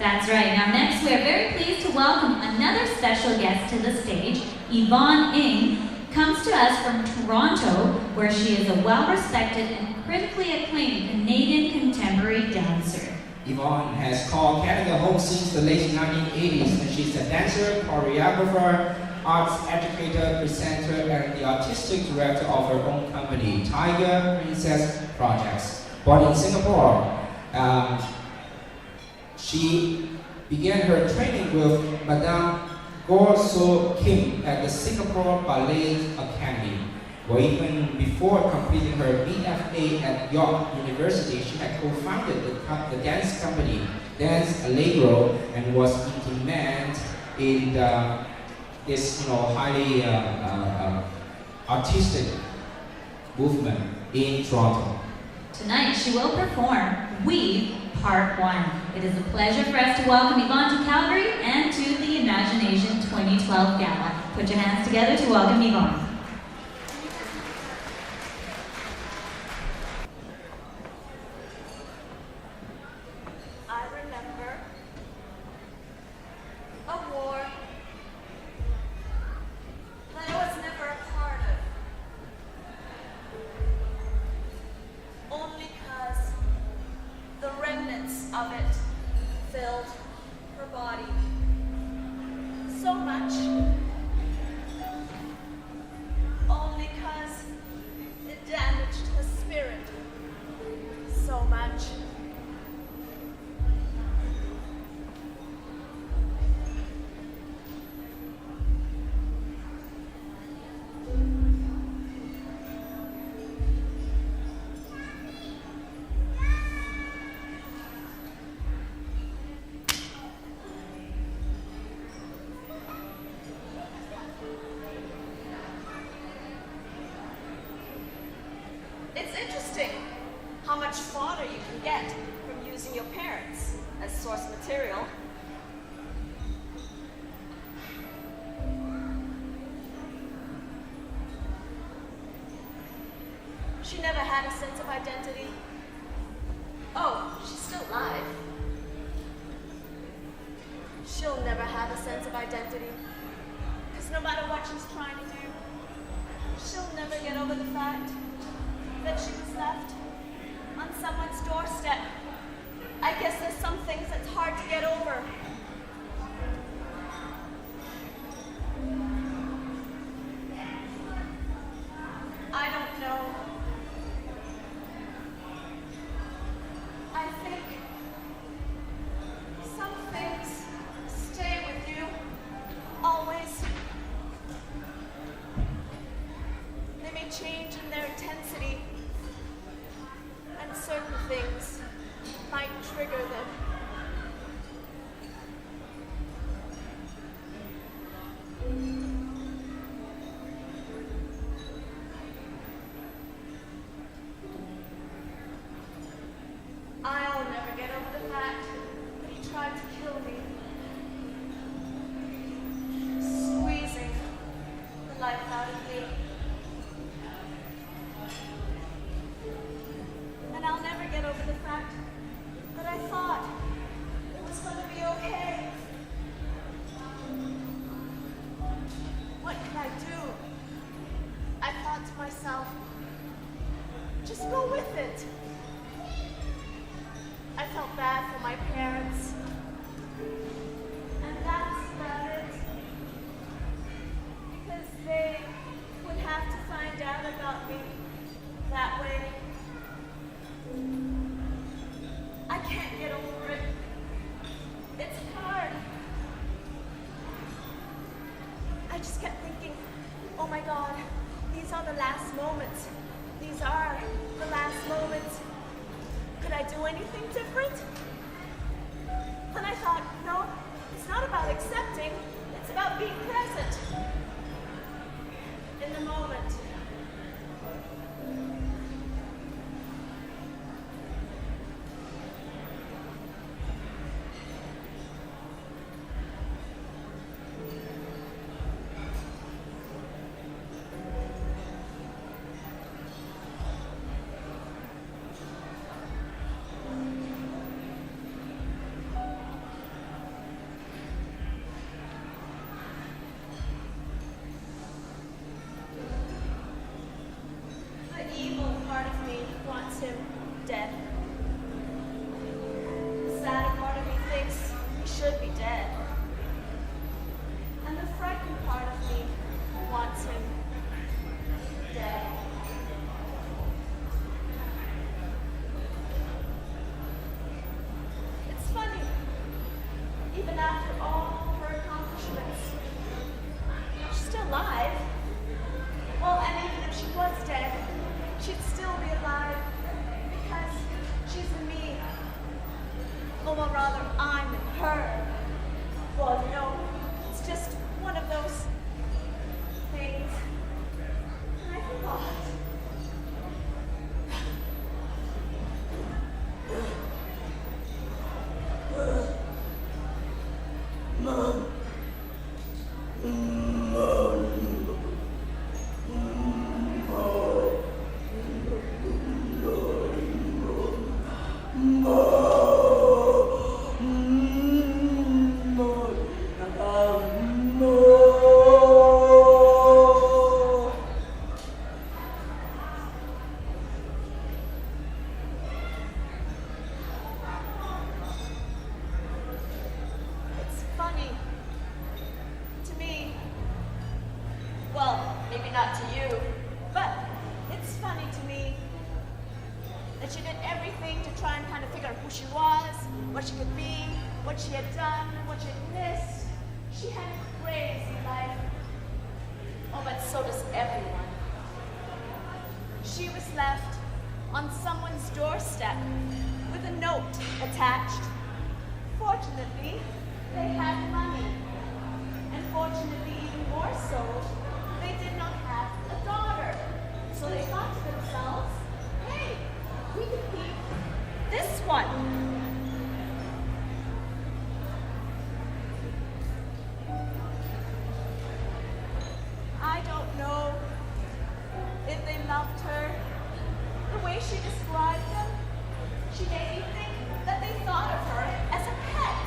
That's right. Now next we are very pleased to welcome another special guest to the stage. Yvonne Ng comes to us from Toronto, where she is a well-respected and critically acclaimed Canadian contemporary dancer. Yvonne has called Canada home since the late 1980s, and she's a dancer, choreographer, arts educator, presenter, and the artistic director of her own company, Tiger Princess Projects. Born in Singapore, she began her training with Madame Go So Kim at the Singapore Ballet Academy, where even before completing her BFA at York University, she had co-founded the dance company Dance Allegro and was in demand in this highly artistic movement in Toronto. Tonight she will perform Weave Part 1. It is a pleasure for us to welcome Yvonne to Calgary and to the Imagination 2012 Gala. Put your hands together to welcome Yvonne. I remember a war that I was never a part of, only because the remnants of it filled her body so much, only because it damaged her spirit so much. It's interesting how much fodder you can get from using your parents as source material. She never had a sense of identity. Oh, she's still alive. She'll never have a sense of identity. Because no matter what she's trying to do, she'll never get over the fact that she was left on someone's doorstep. I guess there's some things that's hard to get over. I don't know. I think some things stay with you always. They may change in their intensity, and certain things might trigger them. I'll never get over the fact that he tried to kill me, squeezing the life out of me. And I'll never get over the fact that I thought it was going to be okay. What could I do? I thought to myself, just go with it. I felt bad for my parents. And that's about it. Because they would have to find out about me that way. I can't get over it. It's hard. I just kept thinking, oh my God, these are the last moments. These are the last moments. Could I do anything different? Then I thought, no, it's not about accepting, it's about being present in the moment. even after all her accomplishments. She's still alive. Well, and even if she was dead, she'd still be alive because she's in me. Or well, rather, I'm in her. Well, you know, it's just one of those things. And I forgot. Mom. It's funny to me. Well, maybe not to you, but it's funny to me that she did everything to try and kind of figure out who she was, what she could be, what she had done, what she had missed. She had a crazy life. Oh, but so does everyone. She was left on someone's doorstep with a note attached. Fortunately, they had money. And fortunately, even more so, they did not have a daughter. So they thought to themselves, hey, we could keep this one. I don't know if they loved her the way she described them. She made me think that they thought of her as a pet,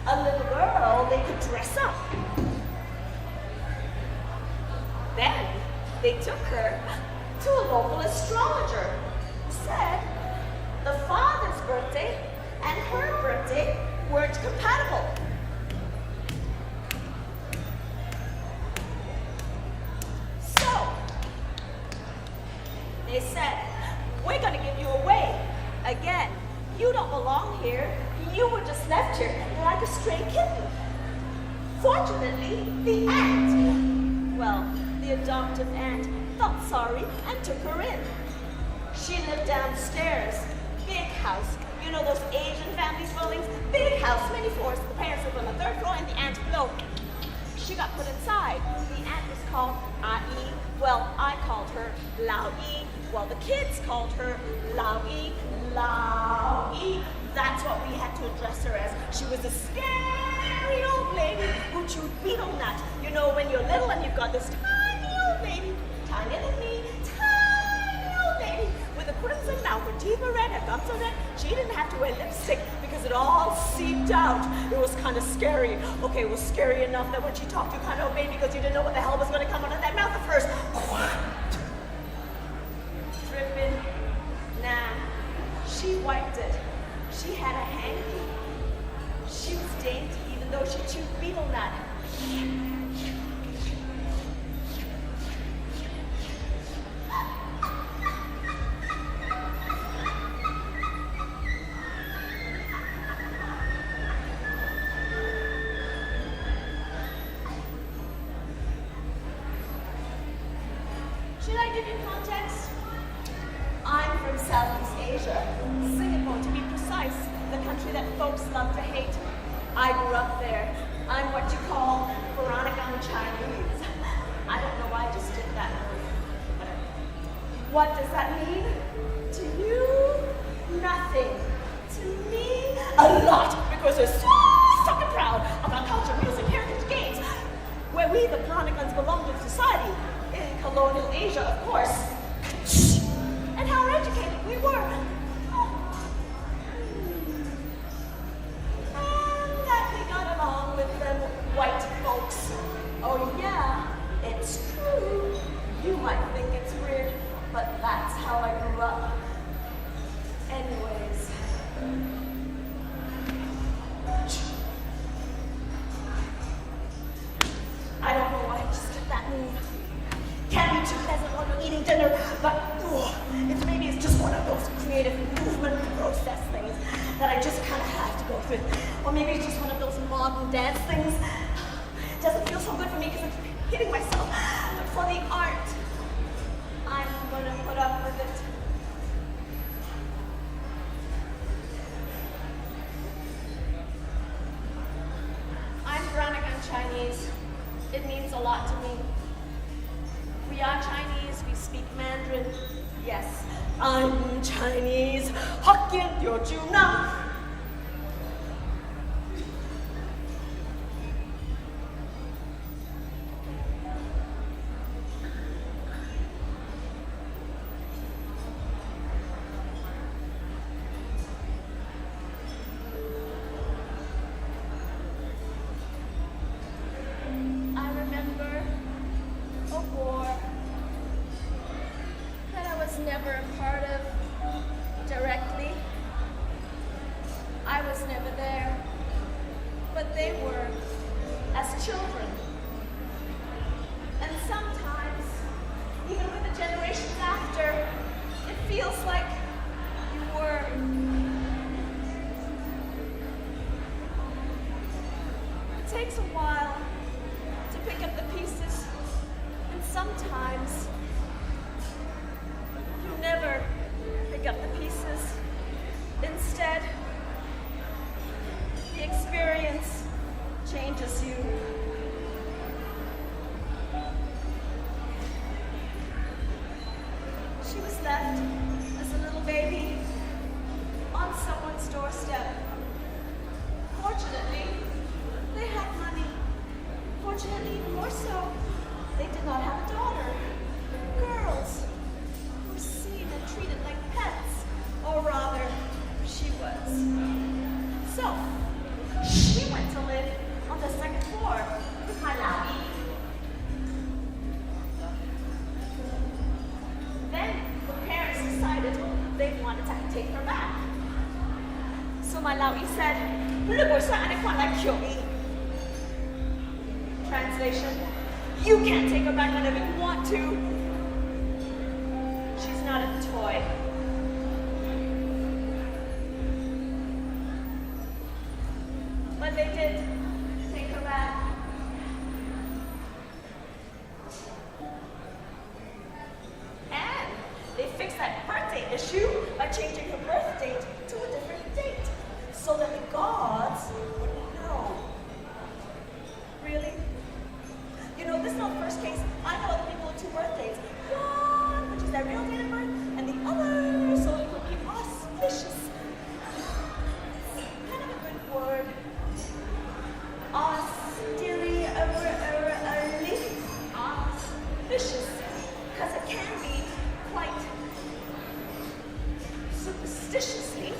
a little girl they could dress up. Then they took her to a local astrologer who said the father's birthday and her birthday weren't compatible. So they said, we're going to give you away. Again, you don't belong here. You were just left here like a stray kitten. Fortunately, the aunt, well, the adoptive aunt, felt sorry and took her in. She lived downstairs, big house. You know those Asian families buildings? Big house, many floors. The parents lived on the third floor and the aunt below. She got put inside. The aunt was called Ai. Well, I called her Lao Yi. Well, the kids called her Lao Yi. Lao Yi. That's what we had to address her as. She was a scary old lady who chewed betel nut. You know, when you're little and you've got this tiny old lady, tinier than me, tiny old lady with a crimson mouth, her teeth were red, her gums were red. She didn't have to wear lipstick because it all seeped out. It was kind of scary. Okay, it was scary enough that when she talked, you kind of obeyed because you didn't know what the hell was going to come out of that mouth of hers. Dripping. Nah, she wiped it. She had a hanky. She was dainty even though she chewed betel nut. Should I give you context? I'm from Southeast Asia, Singapore to be precise, the country that folks love to hate. I grew up there. I'm what you call Veronica Chinese. I don't know why I just did that. Whatever. What does that mean? To you, nothing. To me, a lot, because we're so fucking proud of our culture, music, heritage, games, where we, the Planagans, belong to society. In colonial Asia, of course. And how educated we were. And that we got along with them white folks. Oh yeah, it's true. You might think it's weird, but that's how I grew up. Anyways. I don't know why I just did that move. Can't be too pleasant while you're eating dinner, but it's maybe it's just one of those Or maybe it's just one of those modern dance things. It doesn't feel so good for me because I keep hitting myself. But for the art, I'm gonna put up with it. I'm Veronica, I'm Chinese. It means a lot to me. We are Chinese, we speak Mandarin. Yes, I'm Chinese. Hokkien, Teochew Nam. I remember a war that I was never a part of directly. I was never there, but they were as children. And sometimes, even with the generations after, it feels like you were. It takes a while to pick up the pieces, and sometimes you never pick up the pieces. Instead, the experience changes you. She was left as a little baby on someone's doorstep. Fortunately, they had money. Fortunately, even more so, they did not have a daughter. Girls were seen and treated like pets, or rather, she was. So, she went to live on the second floor with my Lao Yi. Then, the parents decided they wanted to take her back. So my Lao Yi said, translation, you can't take her back whenever you want to. She's not a toy. But they did take her back. And they fixed that birthday issue by changing her birth date to a different date so that the gods wouldn't know. Really? You know, this is not the first case. I know other people with two birthdays. One, which is their real date of birth, and the other, so it would be auspicious. Kind of a good word. Austerely, auspicious. Because it can be quite superstitiously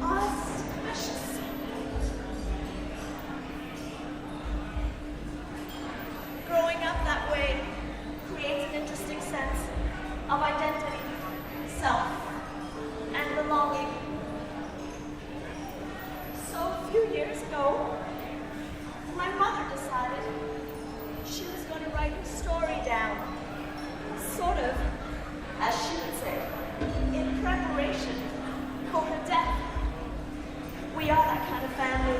auspicious. Growing up that way creates an interesting sense of identity, self, and belonging. So a few years ago, my mother decided she was going to write a story down, sort of, as she would say, in preparation for her death. We are that kind of family.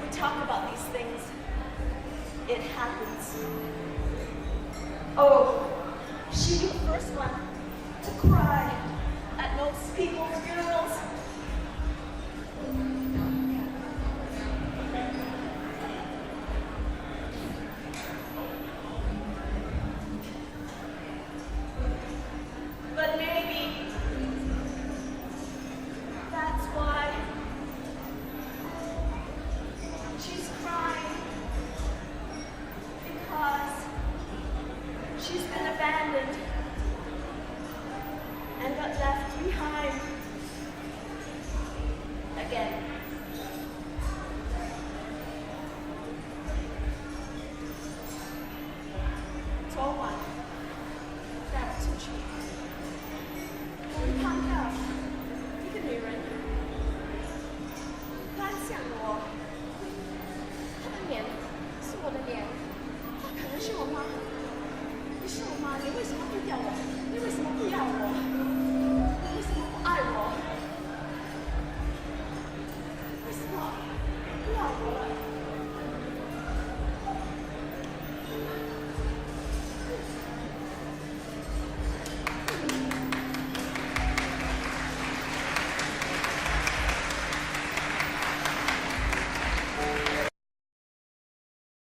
We talk about these things. It happens. Oh, she'd be the first one to cry at most people's funerals.